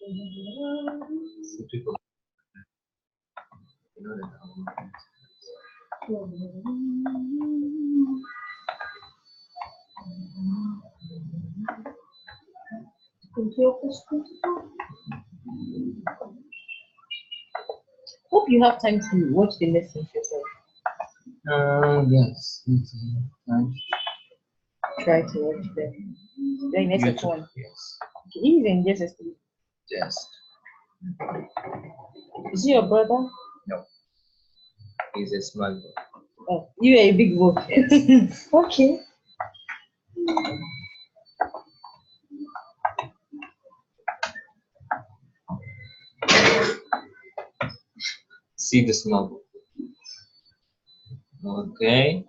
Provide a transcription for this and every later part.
So people, you know that Hope you have time to watch the lessons yourself. yes. Nice. Try to watch them. Then next YouTube, one. yes. He's in JSS3. Yes. Is he your brother? No. He's a small boy. Oh, you are a big boy. Yes. Okay. See the small boy. Okay.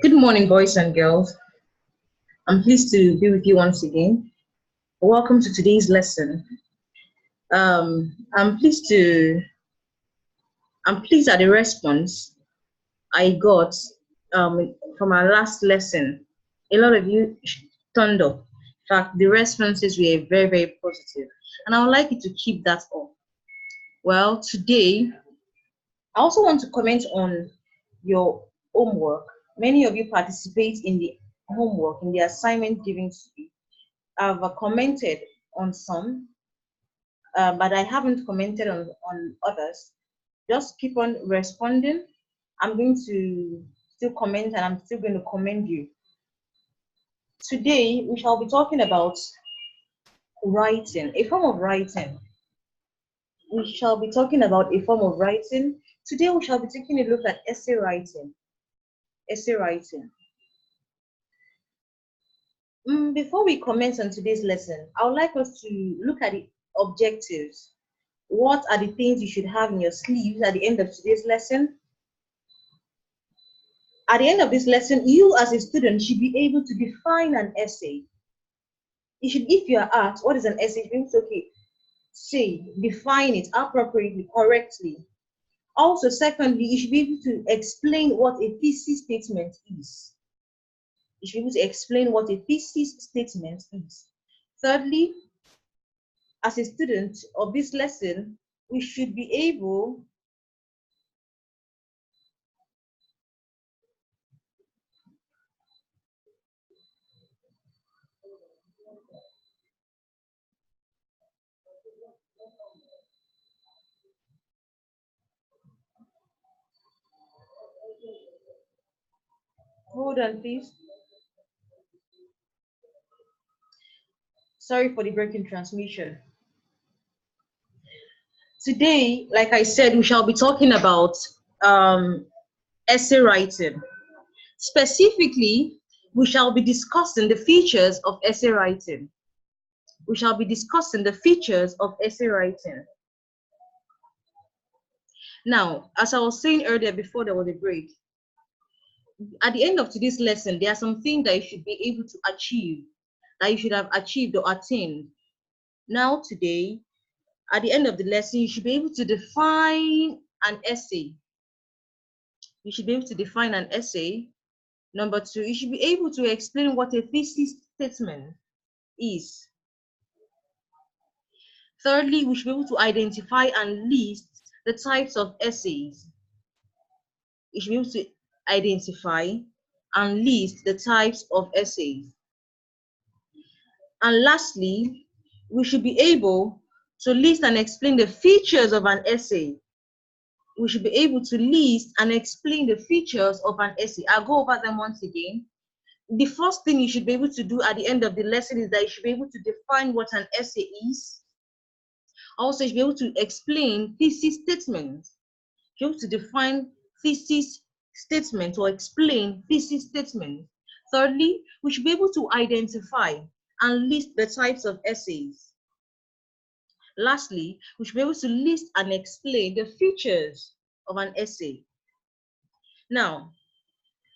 Good morning, boys and girls. I'm pleased to be with you once again. Welcome to today's lesson. I'm pleased at the response I got from our last lesson. A lot of you turned up. In fact, the responses were very, very positive, and I would like you to keep that up. Well, today I also want to comment on your homework. Many of you participate in the homework, in the assignment given to you. I've commented on some, but I haven't commented on others. Just keep on responding. I'm going to still comment and I'm still going to commend you. Today, we shall be talking about writing, a form of writing. We shall be talking about a form of writing. Today, we shall be taking a look at essay writing. Essay writing. Before we commence on today's lesson, I would like us to look at the objectives. What are the things you should have in your sleeves at the end of today's lesson? At the end of this lesson, you as a student should be able to define an essay. You should, if you are asked, what is an essay? It's okay. Say, define it appropriately, correctly. Also, secondly, you should be able to explain what a thesis statement is. You should be able to explain what a thesis statement is. Thirdly, as a student of this lesson, we should be able hold on, please. Sorry for the breaking transmission. Today, like I said, we shall be talking about essay writing. Specifically, we shall be discussing the features of essay writing. We shall be discussing the features of essay writing. Now, as I was saying earlier before there was a break, at the end of today's lesson, there are some things that you should be able to achieve, that you should have achieved or attained. Now, today, at the end of the lesson, you should be able to define an essay. You should be able to define an essay. Number two, you should be able to explain what a thesis statement is. Thirdly, we should be able to identify and list the types of essays. You should be able to identify and list the types of essays. And lastly, we should be able to list and explain the features of an essay. We should be able to list and explain the features of an essay. I'll go over them once again. The first thing you should be able to do at the end of the lesson is that you should be able to define what an essay is. Also, you should be able to explain thesis statements. You have to define thesis statement or explain thesis statement. Thirdly, we should be able to identify and list the types of essays. Lastly, we should be able to list and explain the features of an essay. Now,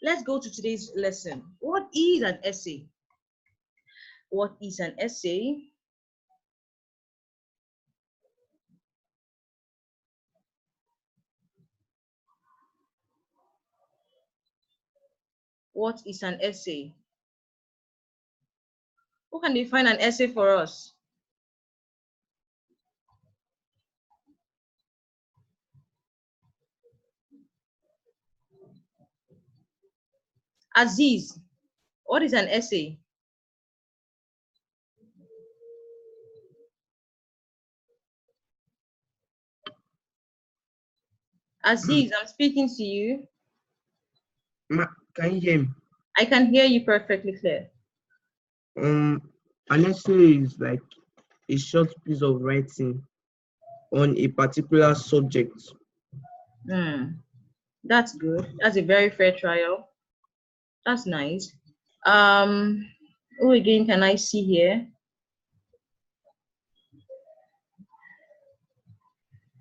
let's go to today's lesson. What is an essay? What is an essay? What is an essay? Who can define an essay for us? Aziz, what is an essay? Aziz, I'm speaking to you. Can you hear me? I can hear you perfectly clear. An essay is like a short piece of writing on a particular subject. That's good. That's a very fair trial. That's nice. Who again can I see here?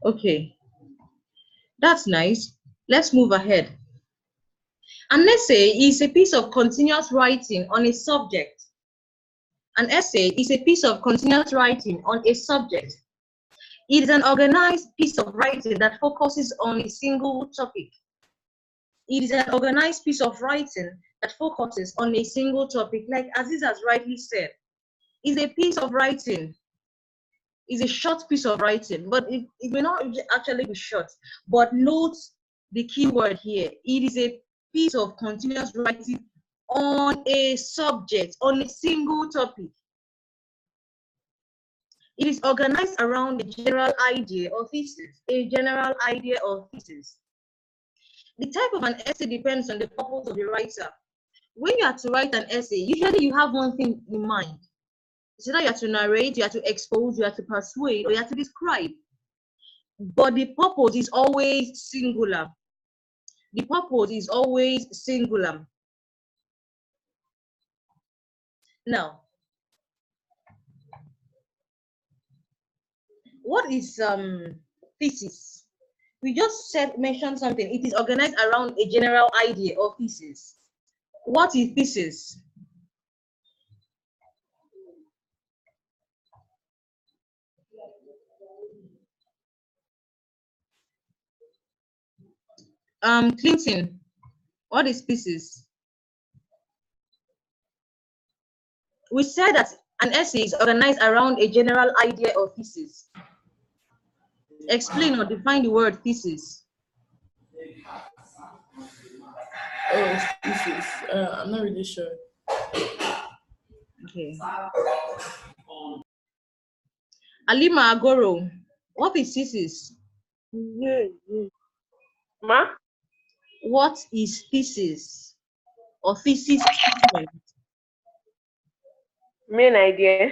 Okay, that's nice. Let's move ahead. An essay is a piece of continuous writing on a subject. An essay is a piece of continuous writing on a subject. It is an organized piece of writing that focuses on a single topic. It is an organized piece of writing that focuses on a single topic, like Aziz has rightly said. It's a piece of writing. It's a short piece of writing, but it may not actually be short. But note the key word here. It is a piece of continuous writing on a subject, on a single topic. It is organized around a general idea or thesis, a general idea or thesis. The type of an essay depends on the purpose of the writer. When you are to write an essay, usually you have one thing in mind. It's either you have to narrate, you have to expose, you have to persuade, or you have to describe. But the purpose is always singular. The purpose is always singular. Now, what is thesis? We just mentioned something. It is organized around a general idea or thesis. What is thesis? Clinton, what is thesis? We said that an essay is organized around a general idea or thesis. Explain or define the word thesis. Oh, thesis. I'm not really sure. Okay. Alima Agoro, what is thesis? Ma? What is thesis or thesis statement? Main idea.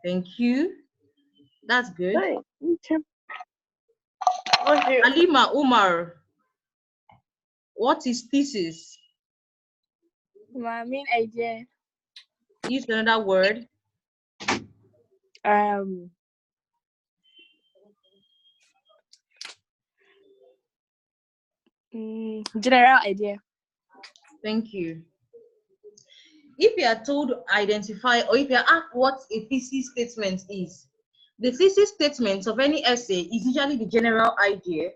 Thank you. That's good. Hi. Okay. Alima Umar, what is thesis? My main idea. Use another word. General idea. Thank you. If you are told to identify, or if you are asked what a thesis statement is, the thesis statement of any essay is usually the general idea,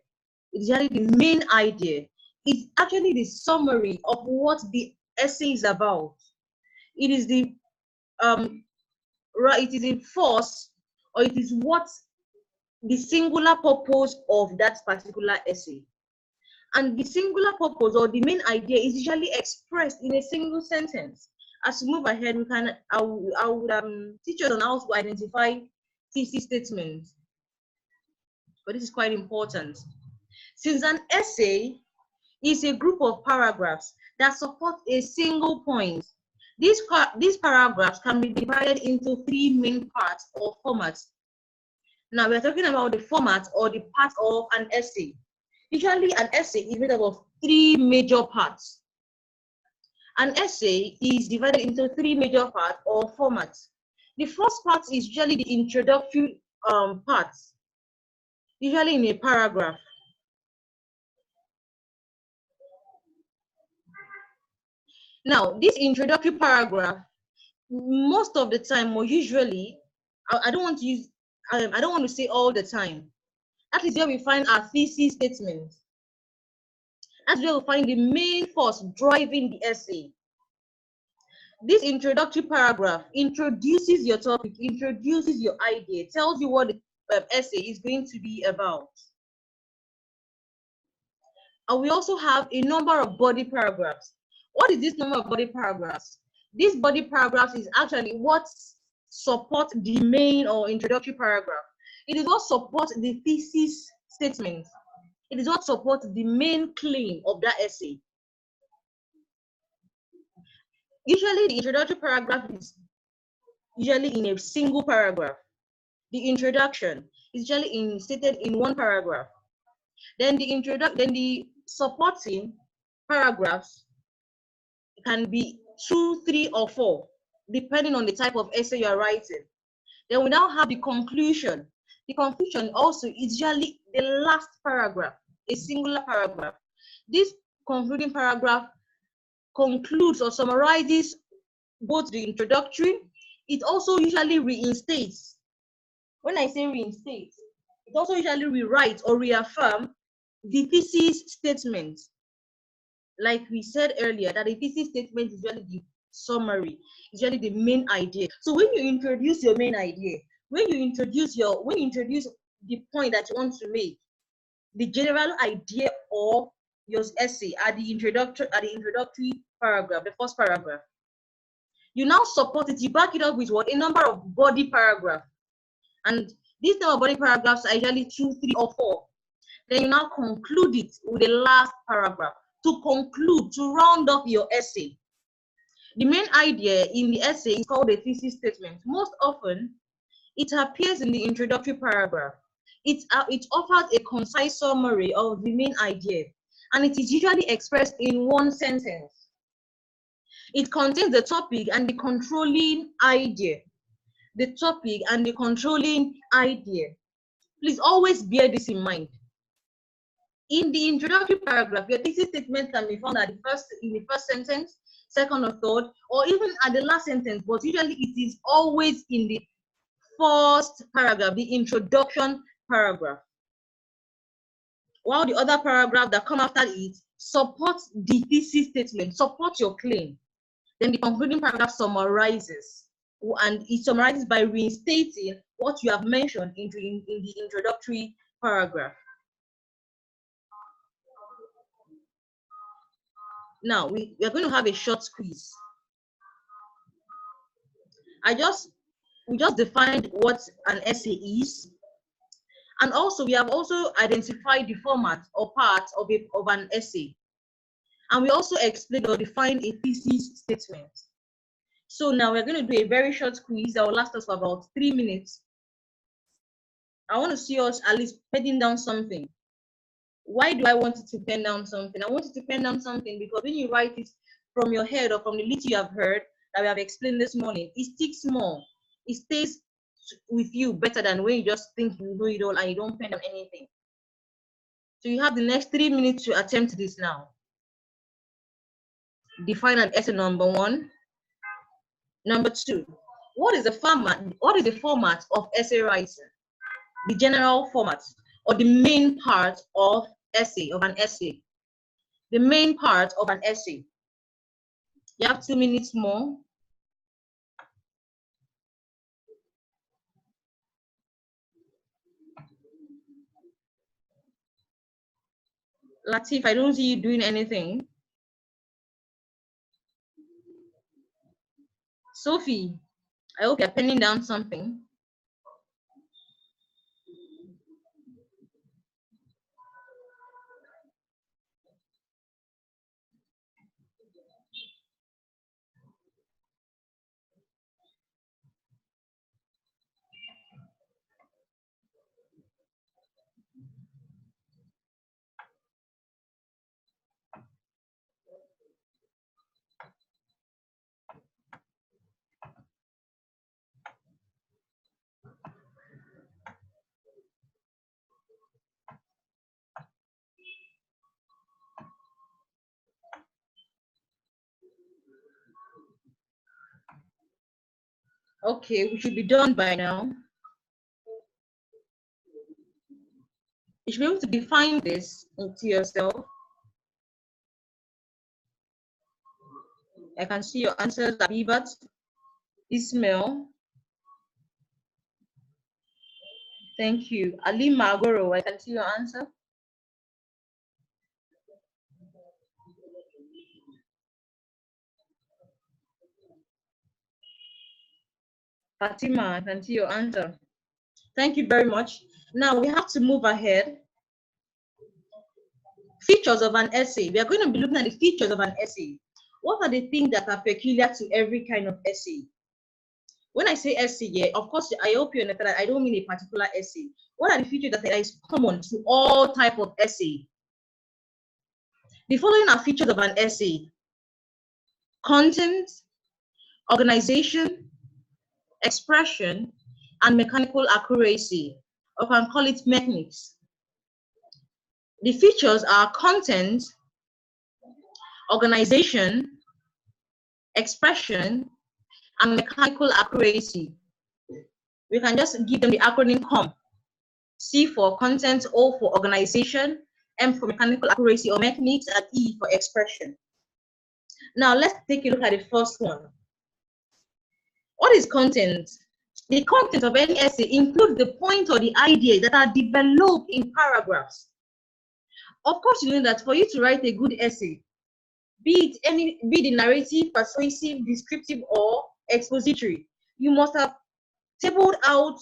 it's usually the main idea. It's actually the summary of what the essay is about. It is the it is the force, or it is what the singular purpose of that particular essay. And the singular purpose or the main idea is usually expressed in a single sentence. As we move ahead, I would teach us on how to identify thesis statements. But this is quite important. Since an essay is a group of paragraphs that support a single point, these paragraphs can be divided into three main parts or formats. Now we're talking about the format or the part of an essay. Usually an essay is made up of three major parts. An essay is divided into three major parts or formats. The first part is usually the introductory part, usually in a paragraph. Now, this introductory paragraph, most of the time, or usually, I don't want to say all the time. That is where we find our thesis statement. That's where we find the main force driving the essay. This introductory paragraph introduces your topic, introduces your idea, tells you what the essay is going to be about. And we also have a number of body paragraphs. What is this number of body paragraphs? These body paragraphs is actually what supports the main or introductory paragraph. It is what supports the thesis statement. It is what supports the main claim of that essay. Usually the introductory paragraph is usually in a single paragraph. The introduction is usually stated in one paragraph. Then the supporting paragraphs can be 2, 3, or 4, depending on the type of essay you are writing. Then we now have the conclusion. The conclusion also is usually the last paragraph, a singular paragraph. This concluding paragraph concludes or summarizes both the introductory. It also usually reinstates. When I say reinstates, it also usually rewrites or reaffirms the thesis statement. Like we said earlier, that the thesis statement is usually the summary, usually the main idea. So when you introduce your main idea, when you introduce the point that you want to make, the general idea or your essay at the introductory paragraph, the first paragraph, you now support it, you back it up with what? A number of body paragraphs. And these number of body paragraphs are usually 2, 3, or 4. Then you now conclude it with the last paragraph to conclude, to round up your essay. The main idea in the essay is called a thesis statement. Most often, it appears in the introductory paragraph. It offers a concise summary of the main idea, and it is usually expressed in one sentence. It contains the topic and the controlling idea. The topic and the controlling idea. Please always bear this in mind. In the introductory paragraph, your thesis statement can be found in the first sentence, second or third, or even at the last sentence, but usually it is always in the first paragraph, the introduction paragraph. while the other paragraph that come after it supports the thesis statement, supports your claim. Then the concluding paragraph summarizes, and it summarizes by reinstating what you have mentioned in the introductory paragraph. Now we are going to have a short quiz. We just defined what an essay is, and also we have also identified the format or part of an essay, and we also explained or defined a thesis statement. So now we're going to do a very short quiz that will last us for about 3 minutes. I want to see us at least penning down something. Why do I want you to pen down something? I want you to pen down something because when you write it from your head or from the little you have heard that we have explained this morning, it sticks more. It stays with you better than when you just think you know it all and you don't pen down anything. So you have the next 3 minutes to attempt this now. Define an essay, number 1. Number 2, what is the format of essay writing? The general format or the main part of an essay. The main part of an essay. You have 2 minutes more. Latif, I don't see you doing anything. Sophie, I hope you're penning down something. Okay, we should be done by now. You should be able to define this into yourself. I can see your answers, Abibat, Ismail. Thank you. Ali Magoro, I can see your answer. Fatima, I can see your answer. Thank you very much. Now we have to move ahead. Features of an essay. We are going to be looking at the features of an essay. What are the things that are peculiar to every kind of essay? When I say essay, yeah, of course, I hope you understand that I don't mean a particular essay. What are the features that is common to all type of essay? The following are features of an essay: content, organization, expression, and mechanical accuracy, or can call it mechanics. The features are content, organization, expression, and mechanical accuracy. We can just give them the acronym COM. C for content, O for organization, M for mechanical accuracy or mechanics, and E for expression. Now let's take a look at the first one. What is content? The content of any essay includes the point or the ideas that are developed in paragraphs. Of course, you know that for you to write a good essay, be the narrative, persuasive, descriptive, or expository, you must have tabled out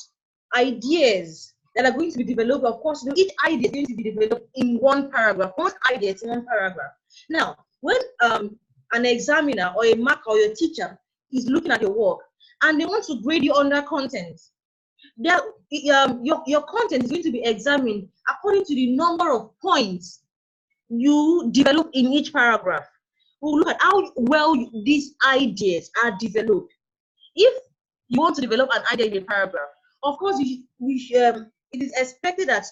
ideas that are going to be developed. Of course, you know, each idea is going to be developed in one paragraph. One idea is in one paragraph. Now, when an examiner or a marker or your teacher is looking at your work and they want to grade you under content, your content is going to be examined according to the number of points you develop in each paragraph. We'll look at how well these ideas are developed. If you want to develop an idea in a paragraph, of course, it is expected that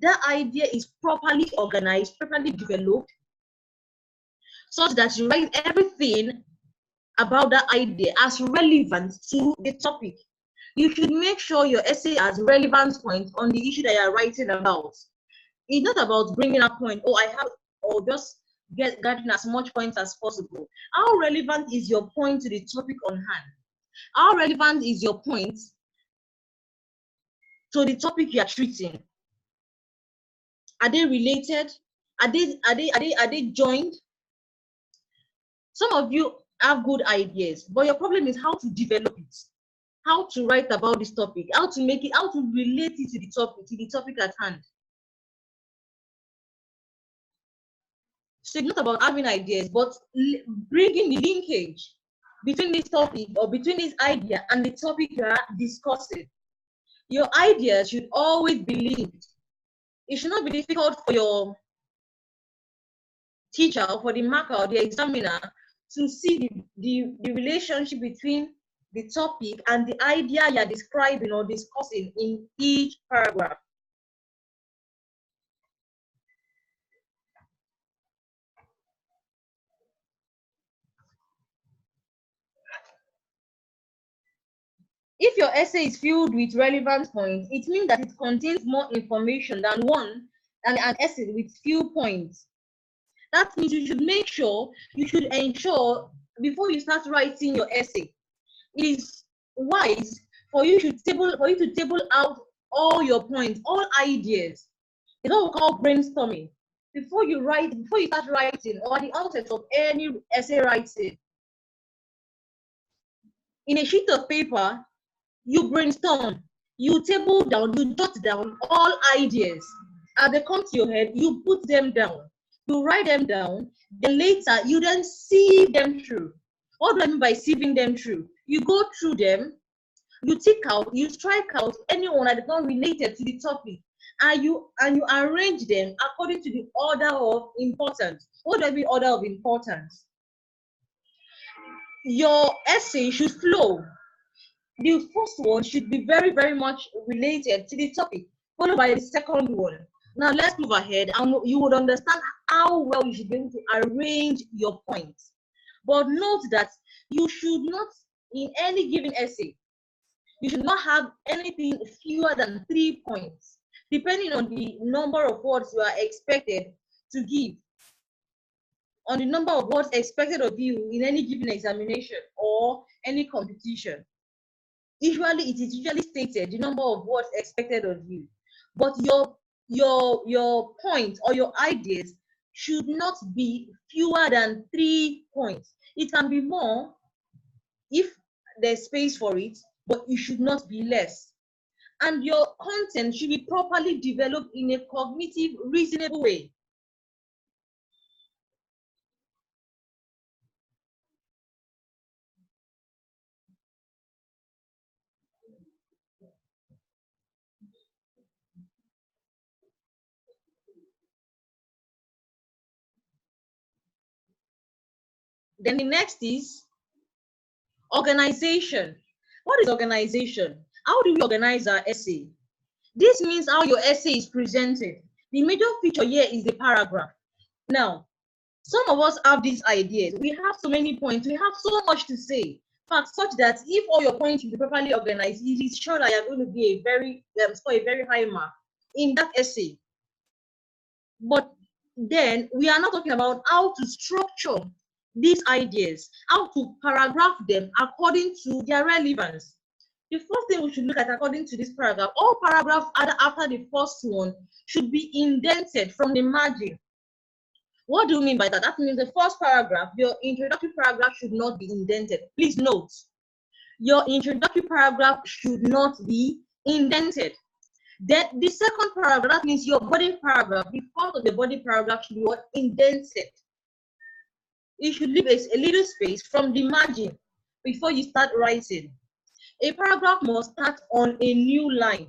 that idea is properly organized, properly developed, such that you write everything about that idea as relevant to the topic. You should make sure your essay has relevance points on the issue that you're writing about. It's not about bringing a point, oh, I have, or just gathering as much points as possible. How relevant is your point to the topic on hand? How relevant is your point to the topic you are treating? Are they related? Are they joined? Some of you have good ideas, but your problem is how to develop it, how to write about this topic, how to make it, how to relate it to the topic at hand. So it's not about having ideas, but bringing the linkage between this topic or between this idea and the topic you are discussing. Your ideas should always be linked. It should not be difficult for your teacher or for the marker or the examiner to see the relationship between the topic and the idea you're describing or discussing in each paragraph. If your essay is filled with relevant points, it means that it contains more information than an essay with few points. That means you should ensure before you start writing your essay, it is wise for you to table out all your points, all ideas. It's what we call brainstorming. Before you start writing, or at the outset of any essay writing, in a sheet of paper, you brainstorm, you table down, you jot down all ideas. As they come to your head, you put them down, you write them down, then later you then sieve them through. What do I mean by sieving them through? You go through them, you strike out anyone that is not related to the topic, and you arrange them according to the order of importance. What do I mean order of importance? Your essay should flow. The first one should be very, very much related to the topic, followed by the second one. Now let's move ahead, and you would understand how well you should be able to arrange your points. But note that you should not, in any given essay, you should not have anything fewer than 3 points, depending on the number of words you are expected to give, on the number of words expected of you in any given examination or any competition. Usually, it is usually stated the number of words expected of you, but your points or your ideas should not be fewer than 3 points. It can be more if there's space for it, but it should not be less. And your content should be properly developed in a cognitive, reasonable way. Then the next is organization. What is organization? How do we organize our essay? This means how your essay is presented. The major feature here is the paragraph. Now, some of us have these ideas. We have so many points. We have so much to say. In fact, such that if all your points will be properly organized, it is sure that you're going to be score a very high mark in that essay. But then we are not talking about how to structure these ideas, how to paragraph them according to their relevance. The first thing we should look at according to this paragraph, all paragraphs after the first one should be indented from the margin. What do you mean by that? That means the first paragraph, your introductory paragraph should not be indented. Please note, your introductory paragraph should not be indented. Then the second paragraph, that means your body paragraph, the part of the body paragraph should be indented. You should leave a little space from the margin before you start writing. A paragraph must start on a new line.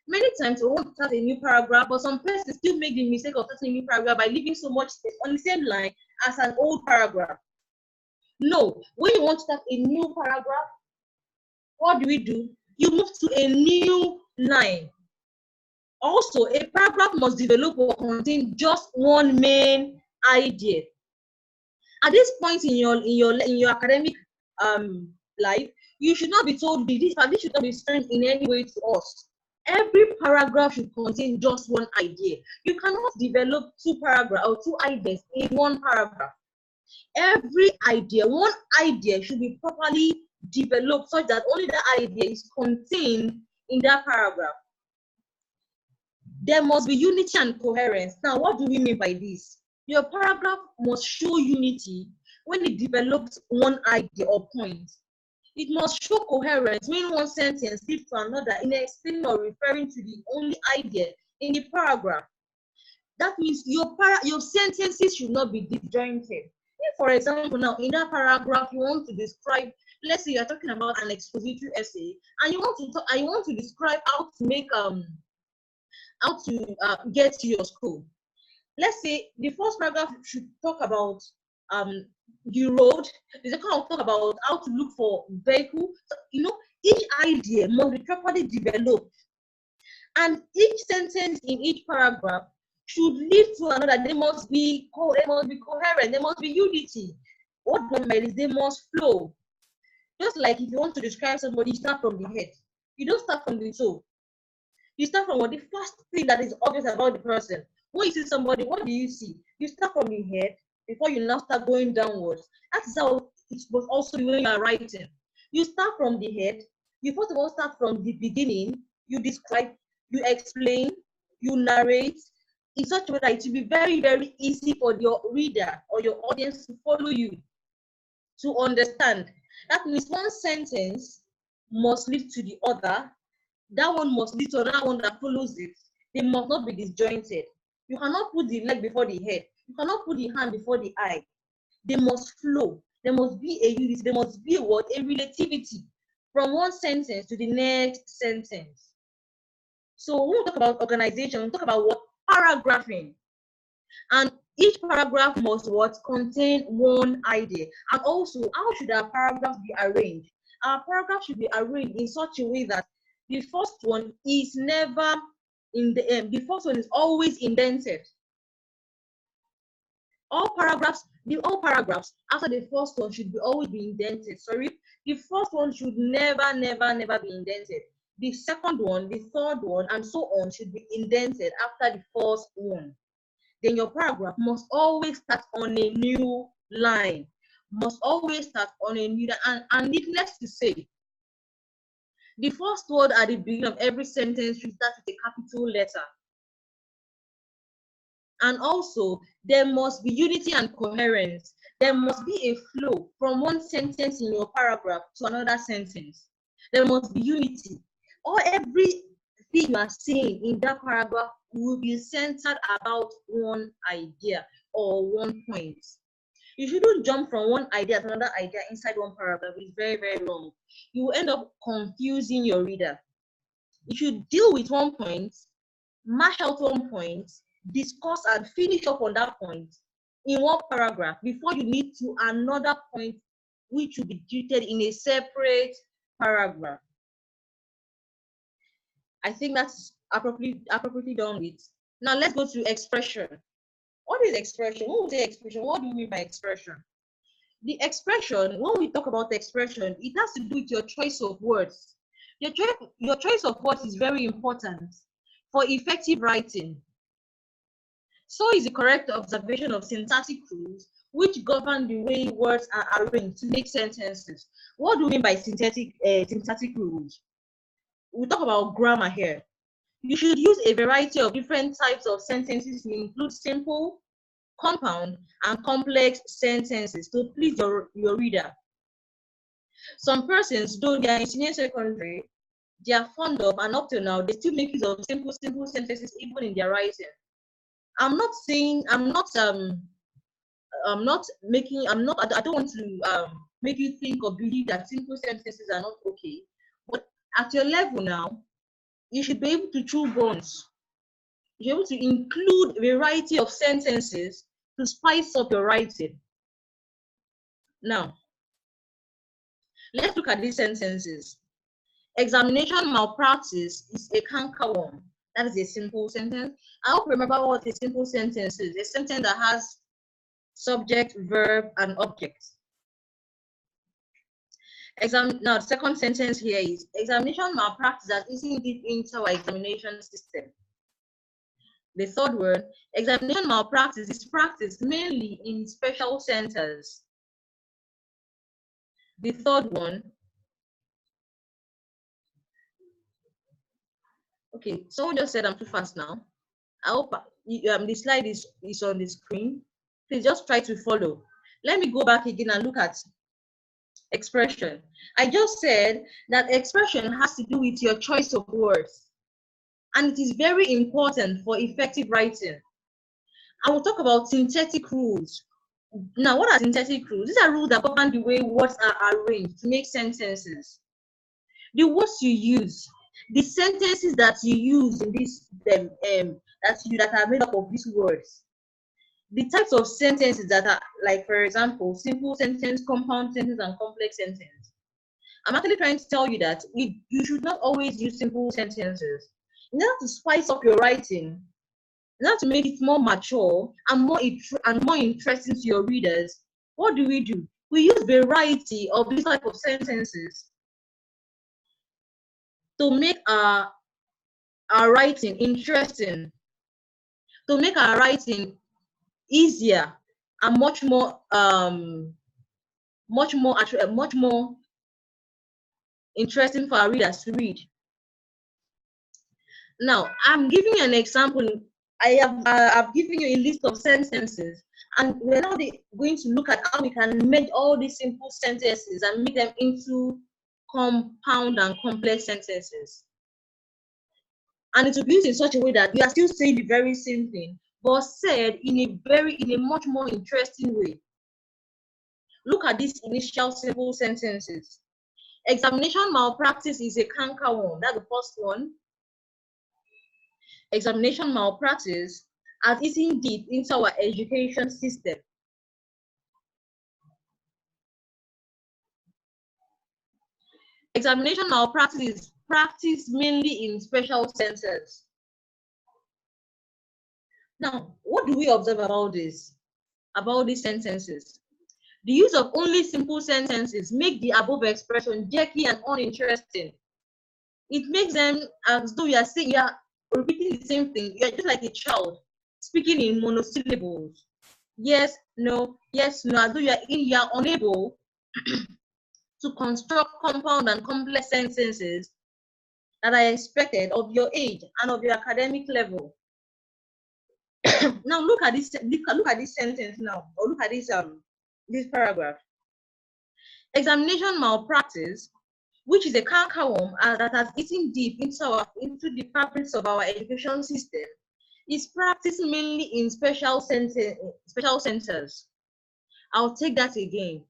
Many times we want to start a new paragraph, but some persons still make the mistake of starting a new paragraph by leaving so much space on the same line as an old paragraph. No, when you want to start a new paragraph, what do? You move to a new line. Also, a paragraph must develop or contain just one main idea. At this point in your academic life, you should not be told this should not be strange in any way to us. Every paragraph should contain just one idea. You cannot develop two paragraphs or two ideas in one paragraph. Every idea, one idea should be properly developed such that only the idea is contained in that paragraph. There must be unity and coherence. Now, what do we mean by this? Your paragraph must show unity when it develops one idea or point. It must show coherence when one sentence leads to another in explaining or referring to the only idea in the paragraph. That means your sentences should not be disjointed. If, for example, now in that paragraph you want to describe, let's say you're talking about an expository essay, and you want to describe how to make get to your school. Let's say the first paragraph should talk about the road. The second will talk about how to look for vehicle. So, each idea must be properly developed, and each sentence in each paragraph should lead to another. They must be coherent. There must be unity. What is they must flow. Just like if you want to describe somebody, you start from the head. You don't start from the toe. You start from the first thing that is obvious about the person. When you see somebody, what do you see? You start from the head before you now start going downwards. That is how it was also when you are writing. You start from the head. You first of all start from the beginning. You describe, you explain, you narrate in such a way that it will be very, very easy for your reader or your audience to follow you, to understand. That means one sentence must lead to the other. That one must lead to another one that follows it. They must not be disjointed. You cannot put the leg before the head. You cannot put the hand before the eye. They must flow. There must be a unity. There must be a relativity from one sentence to the next sentence. So when we talk about organization, we talk about what? Paragraphing. And each paragraph must contain one idea. And also, how should our paragraphs be arranged? Our paragraph should be arranged in such a way that the first one is never in the end. The first one is always indented. All paragraphs after the first one should always be indented. Sorry, the first one should never be indented. The second one, the third one, and so on should be indented after the first one. Then your paragraph must always start on a new line. Must always start on a new line. And needless to say, the first word at the beginning of every sentence should start with a capital letter. And also, there must be unity and coherence. There must be a flow from one sentence in your paragraph to another sentence. There must be unity. Or everything you are saying in that paragraph will be centered about one idea or one point. You shouldn't jump from one idea to another idea inside one paragraph. It's very, very wrong. You will end up confusing your reader. You should deal with one point, mash out one point, discuss and finish up on that point in one paragraph before you need to another point which will be treated in a separate paragraph. I think that's appropriately done with. Now let's go to expression. What is expression? When we say expression, what do we mean by expression? The expression, when we talk about expression, it has to do with your choice of words. Your choice of words is very important for effective writing. So is the correct observation of syntactic rules which govern the way words are arranged to make sentences. What do we mean by syntactic rules? We talk about grammar here. You should use a variety of different types of sentences to include simple, compound, and complex sentences to please your reader. Some persons, though they are in senior secondary, they are fond of, and up till now, they still make use of simple sentences even in their writing. I don't want to make you think or believe that simple sentences are not okay. But at your level now, you should be able to chew bones. You're able to include a variety of sentences to spice up your writing. Now, let's look at these sentences. Examination malpractice is a canker worm. That is a simple sentence. I hope you remember what a simple sentence is. A sentence that has subject, verb, and object. Now, the second sentence here is examination malpractice that isn't deep into our examination system. The third word, examination malpractice is practiced mainly in special centers. The third one, okay, someone just said I'm too fast now. I hope the slide is on the screen. Please just try to follow. Let me go back again and look at expression. I just said that expression has to do with your choice of words, and it is very important for effective writing. I will talk about synthetic rules. Now, what are synthetic rules? These are rules that govern the way words are arranged to make sentences. The words you use, the sentences that you use in this that are made up of these words, the types of sentences that are, like, for example, simple sentence, compound sentence, and complex sentence. I'm actually trying to tell you that you should not always use simple sentences. In order to spice up your writing, in order to make it more mature and more interesting to your readers, what do? We use variety of these type of sentences to make our writing interesting, to make our writing easier and much more interesting for our readers to read. Now, I'm giving you an example. I've given you a list of sentences, and we're now going to look at how we can make all these simple sentences and make them into compound and complex sentences. And it will be used in such a way that you are still saying the very same thing, but said in a much more interesting way. Look at these initial simple sentences. Examination malpractice is a cankerworm. That's the first one. Examination malpractice has eaten deep into our education system. Examination malpractice is practiced mainly in special centers. Now, what do we observe about this? About these sentences? The use of only simple sentences make the above expression jerky and uninteresting. It makes them as though you are repeating the same thing. You're just like a child speaking in monosyllables. Yes, no, as though you are unable to construct compound and complex sentences that are expected of your age and of your academic level. Now look at this sentence now, or look at this paragraph. Examination malpractice, which is a cankerworm that has eaten deep into the fabrics of our education system, is practiced mainly in special centers. I'll take that again.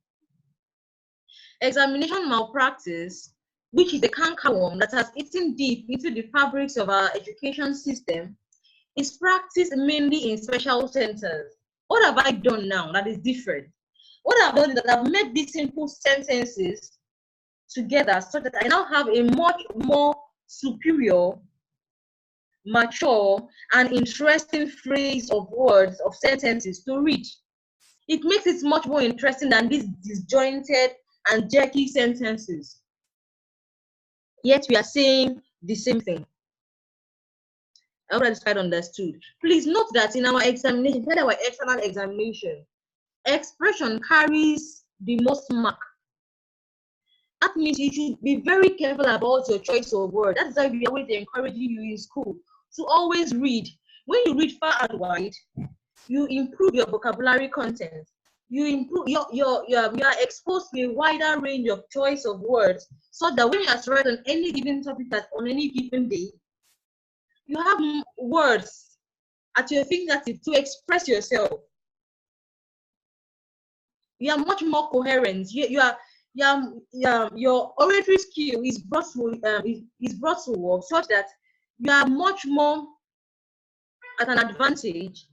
Examination malpractice, which is a cankerworm that has eaten deep into the fabrics of our education system, is practiced mainly in special centers. What have I done now that is different? What I've done is that I've made these simple sentences together so that I now have a much more superior, mature, and interesting phrase of words, of sentences to read. It makes it much more interesting than these disjointed and jerky sentences. Yet we are saying the same thing. I hope that is quite understood. Please note that in our examination, in our external examination, expression carries the most mark. That means you should be very careful about your choice of word. That's why we are always encouraging you in school to always read. When you read far and wide, you improve your vocabulary content. You improve you are exposed to a wider range of choice of words, so that when you are read on any given topic on any given day, you have words at your fingertips to express yourself. You are much more coherent. Your oratory skill is brought to work such that you are much more at an advantage.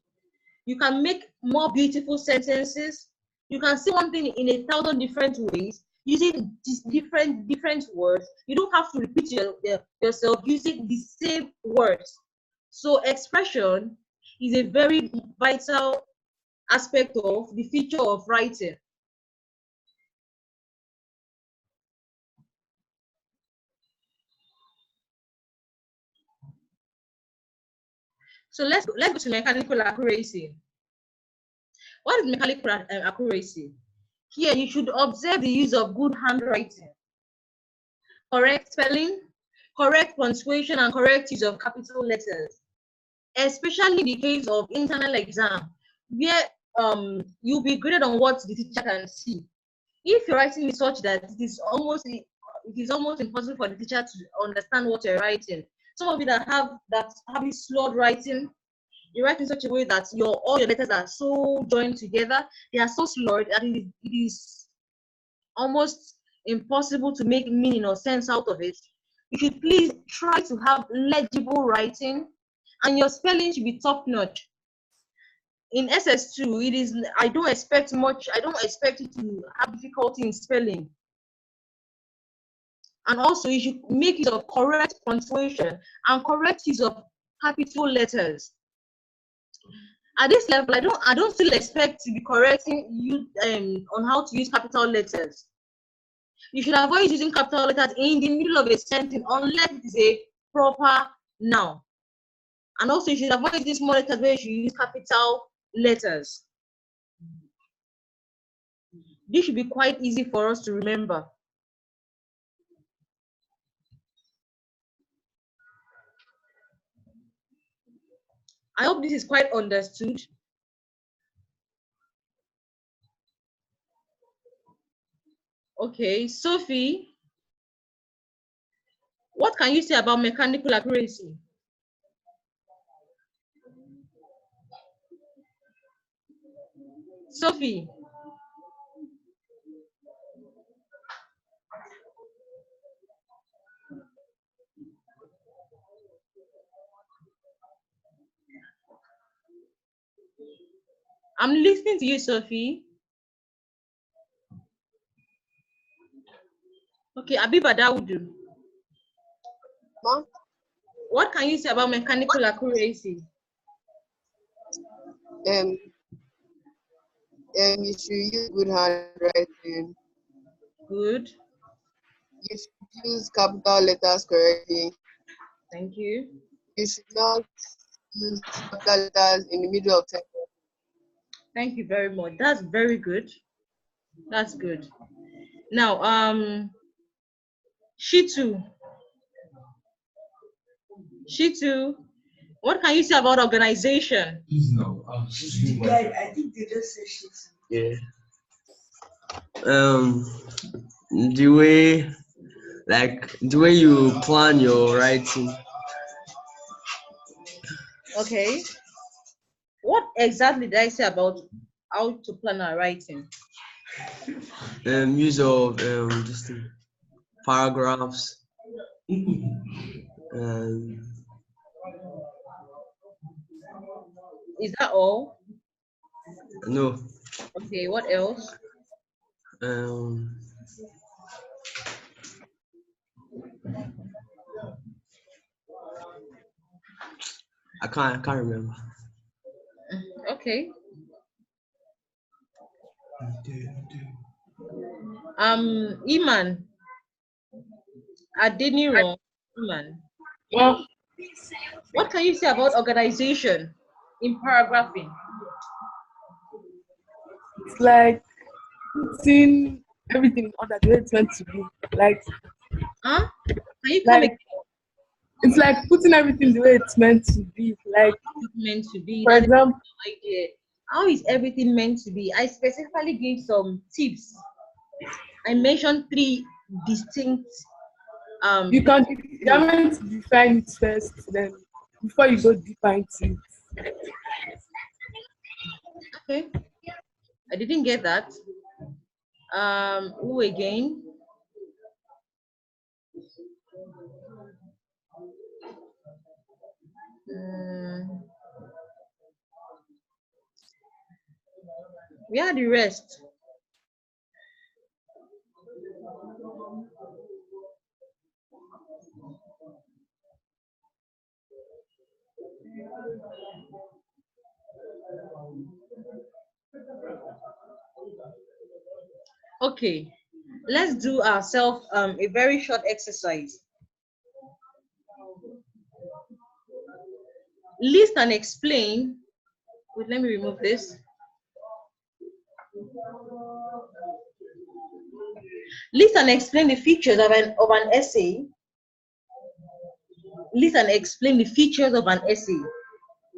You can make more beautiful sentences. You can say one thing in 1,000 different ways using different words. You don't have to repeat yourself using the same words. So expression is a very vital aspect of the feature of writing. So let's go to mechanical accuracy. What is mechanical accuracy? Here, you should observe the use of good handwriting, correct spelling, correct punctuation, and correct use of capital letters, especially in the case of internal exam, where you'll be graded on what the teacher can see. If your writing is such that it is almost impossible for the teacher to understand what you're writing. Some of you that have this slurred writing, you write in such a way that all your letters are so joined together, they are so slurred that it is almost impossible to make meaning or sense out of it. You should please try to have legible writing, and your spelling should be top notch. In SS2, I don't expect you to have difficulty in spelling. And also, you should make use of correct punctuation and correct use of capital letters. At this level, I don't still expect to be correcting you on how to use capital letters. You should avoid using capital letters in the middle of a sentence unless it is a proper noun. And also, you should avoid using small letters where you should use capital letters. This should be quite easy for us to remember. I hope this is quite understood. Okay, Sophie, what can you say about mechanical accuracy? Sophie. I'm listening to you, Sophie. Okay, Abiba Daudu. Mom? What can you say about mechanical accuracy? You should use good handwriting. Good. You should use capital letters correctly. Thank you. You should not use capital letters in the middle of sentence. Thank you very much. That's very good. That's good. Now, Shitu, what can you say about organization? I think they just said shit. Yeah. The way you plan your writing. Okay. What exactly did I say about how to plan our writing? Use of this thing, paragraphs. Is that all? No. Okay, what else? I can't remember. Okay. Iman. Adeniro. Iman. Well, What can you say about organization in paragraphing? it's like putting everything in order the way it's meant to be. Like, Huh? Can you come like it's like putting everything the way it's meant to be. Like, meant to be? for example, Idea. How is everything meant to be? I specifically gave some tips. I mentioned 3 distinct you're meant to define it first, then before you go deeper into it. Okay. I didn't get that. Who again? Where are the rest? Okay, let's do ourselves a very short exercise. List and explain. Wait, let me remove this. List and explain the features of an essay. List and explain the features of an essay.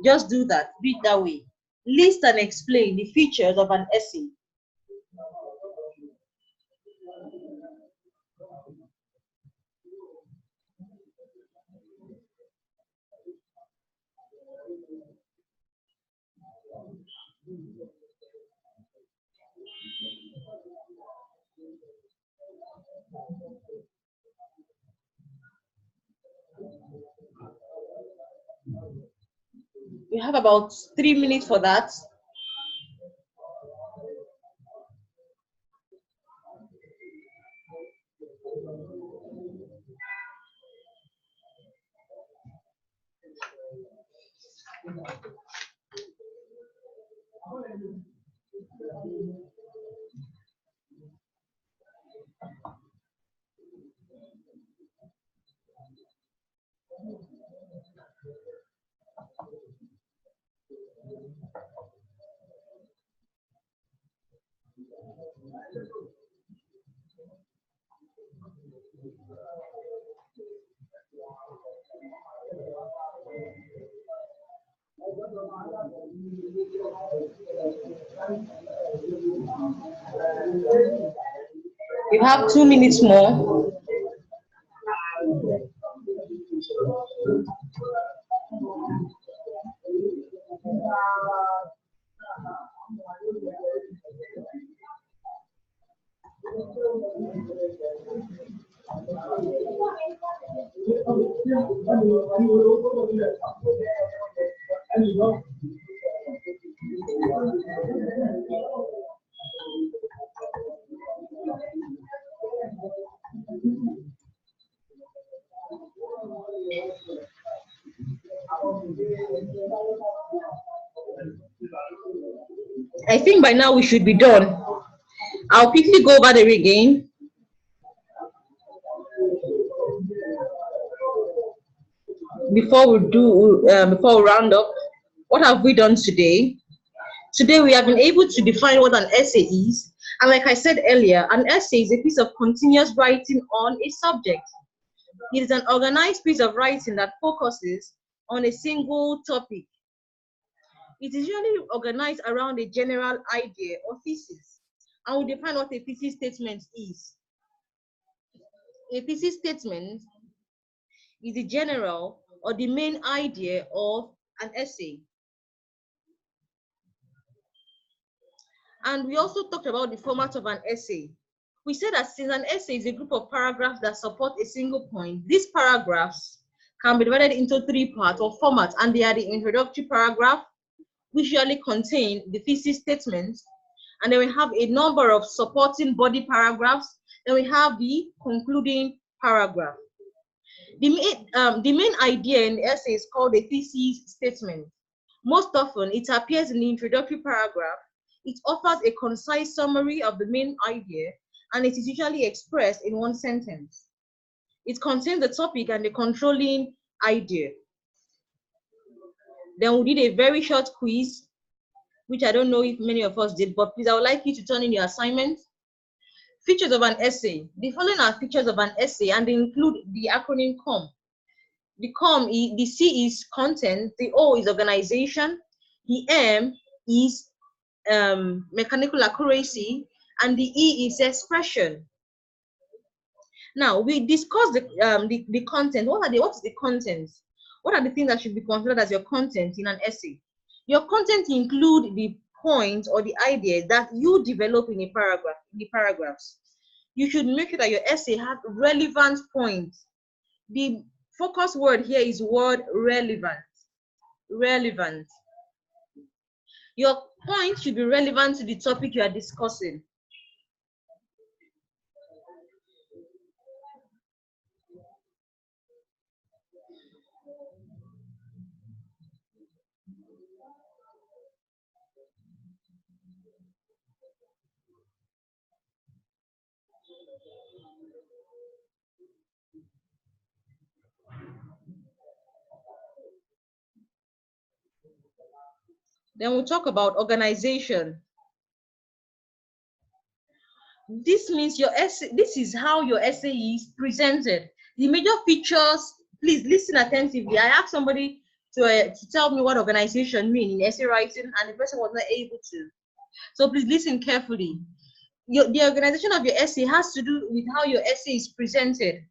Just do that. Do it that way. List and explain the features of an essay. We have about 3 minutes for that. You have 2 minutes more. I think by now we should be done. I'll quickly go over there again. Before we round up, what have we done today? Today we have been able to define what an essay is. And like I said earlier, an essay is a piece of continuous writing on a subject. It is an organized piece of writing that focuses on a single topic. It is usually organized around a general idea or thesis. And we define what a thesis statement is. A thesis statement is the general or the main idea of an essay. And we also talked about the format of an essay. We said that since an essay is a group of paragraphs that support a single point, these paragraphs can be divided into 3 parts or formats, and they are the introductory paragraph, which usually contain the thesis statement, and then we have a number of supporting body paragraphs, then we have the concluding paragraph. The main idea in the essay is called a thesis statement. Most often, it appears in the introductory paragraph. It offers a concise summary of the main idea, and it is usually expressed in one sentence. It contains the topic and the controlling idea. Then we did a very short quiz, which I don't know if many of us did, but please, I would like you to turn in your assignment. Features of an essay. The following are features of an essay, and they include the acronym COM. The C is content, the O is organization, the M is mechanical accuracy, and the E is expression. Now we discussed the content. What is the content? What are the things that should be considered as your content in an essay? Your content include the points or the ideas that you develop in a paragraph, in the paragraphs. You should make sure that your essay has relevant points. The focus word here is word relevant. Relevant. Your point should be relevant to the topic you are discussing. Then we'll talk about organization. This means your essay, this is how your essay is presented. The major features, please listen attentively. I asked somebody to tell me what organization means in essay writing, and the person was not able to. So please listen carefully. The organization of your essay has to do with how your essay is presented.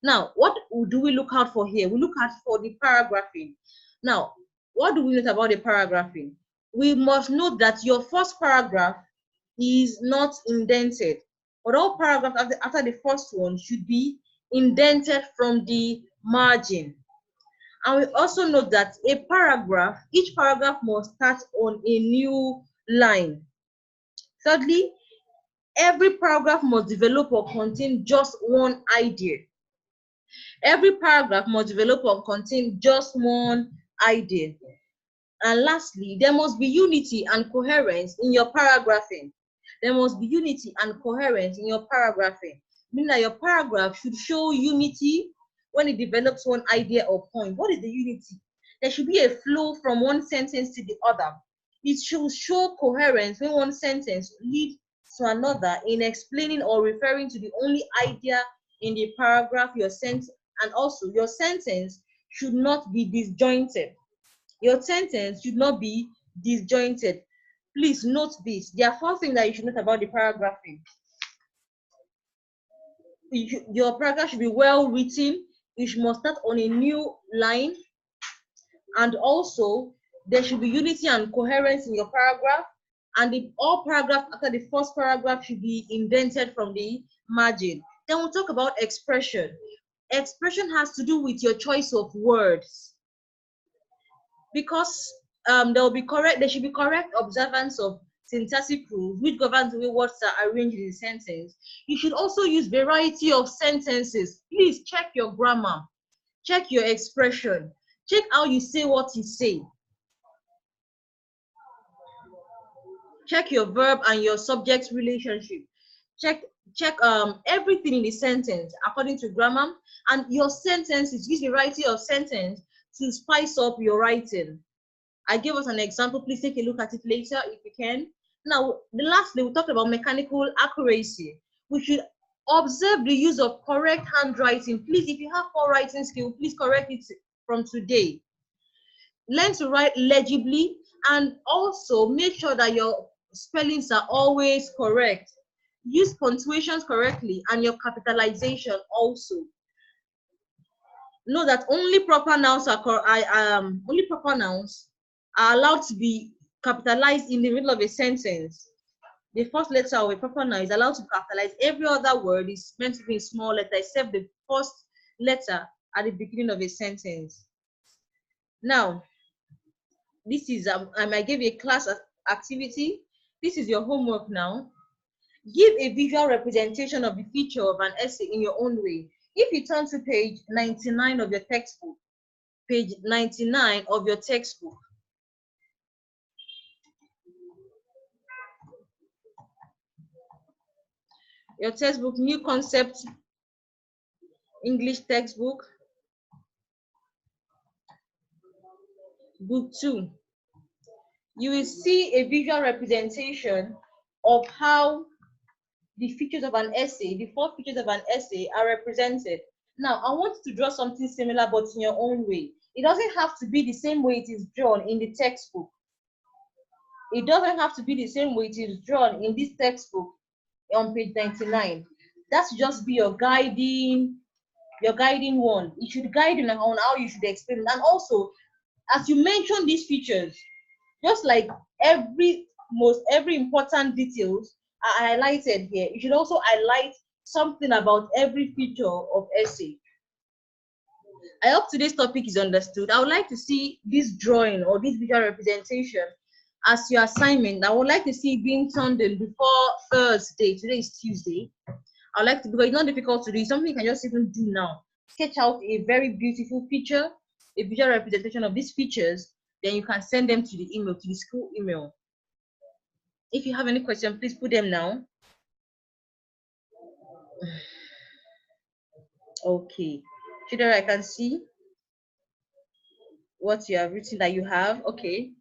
Now, what do we look out for here? We look out for the paragraphing. Now, what do we note about the paragraphing? We must note that your first paragraph is not indented, but all paragraphs after the first one should be indented from the margin. And we also note that a paragraph, each paragraph must start on a new line. Thirdly, every paragraph must develop or contain just one idea. Every paragraph must develop or contain just one idea. And lastly, there must be unity and coherence in your paragraphing. There must be unity and coherence in your paragraphing, meaning that your paragraph should show unity when it develops one idea or point. What is the unity? There should be a flow from one sentence to the other. It should show coherence when one sentence leads to another in explaining or referring to the only idea in the paragraph you're sent, and also your sentence should not be disjointed. Your sentence should not be disjointed. Please note this. There are 4 things that you should note about the paragraphing. Your paragraph should be well written. It must start on a new line. And also, there should be unity and coherence in your paragraph. And all paragraphs after the first paragraph should be indented from the margin. Then we'll talk about expression. Expression has to do with your choice of words. Because there should be correct observance of syntactic rules which governs the way words are arranged in a sentence. You should also use variety of sentences. Please check your grammar, check your expression, check how you say what you say. Check your verb and your subject relationship. Check everything in the sentence according to grammar, and your sentences, use a variety of sentence to spice up your writing. I gave us an example. Please take a look at it later if you can. Now, lastly, we talked about mechanical accuracy. We should observe the use of correct handwriting. Please, if you have poor writing skill, please correct it from today. Learn to write legibly, and also make sure that your spellings are always correct. Use punctuations correctly and your capitalization also. Know that only proper nouns are allowed to be capitalized in the middle of a sentence. The first letter of a proper noun is allowed to capitalize. Every other word is meant to be in small letter except the first letter at the beginning of a sentence. Now, this is I gave you a class activity. This is your homework now. Give a visual representation of the feature of an essay in your own way. If you turn to page 99 of your textbook, page 99 of your textbook. Your textbook, New Concept English textbook, book 2. You will see a visual representation of how the features of an essay, the 4 features of an essay are represented. Now, I want you to draw something similar but in your own way. It doesn't have to be the same way it is drawn in the textbook. It doesn't have to be the same way it is drawn in this textbook on page 99. That should just be your guiding one. It should guide you on how you should explain it. And also, as you mention these features, just like every important details are highlighted here, you should also highlight something about every feature of essay. I hope today's topic is understood. I would like to see this drawing or this visual representation as your assignment. I would like to see it being turned in before Thursday. Today is Tuesday. I would like to, because it's not difficult to do, it's something you can just even do now. Sketch out a very beautiful picture, a visual representation of these features, then you can send them to the email, to the school email. If you have any question, please put them now. Okay. Chidera, I can see what you have written that you have. Okay.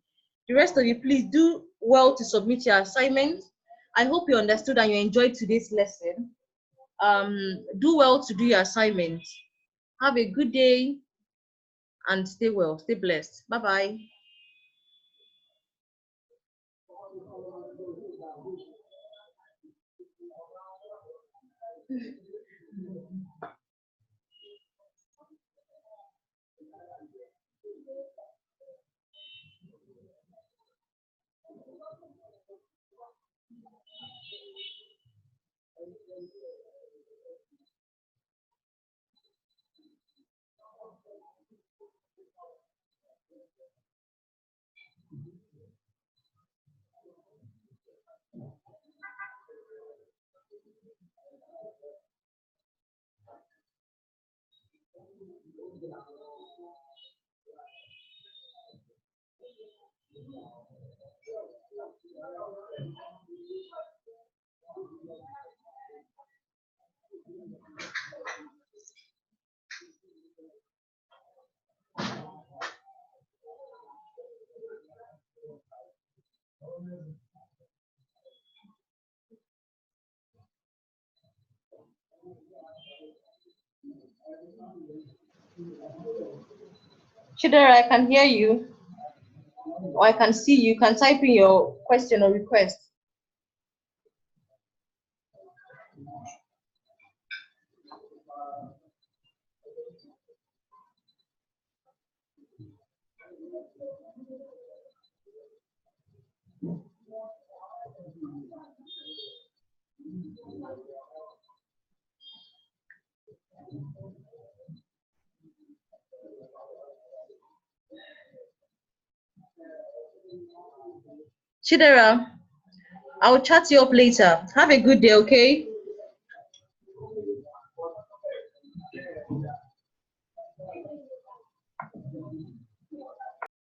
The rest of you, please do well to submit your assignments. I hope you understood and you enjoyed today's lesson. Do well to do your assignments. Have a good day and stay well, stay blessed. Bye-bye. Chidera, I can hear you, or I can see you. You can type in your question or request. Chidera, I'll chat you up later. Have a good day, okay?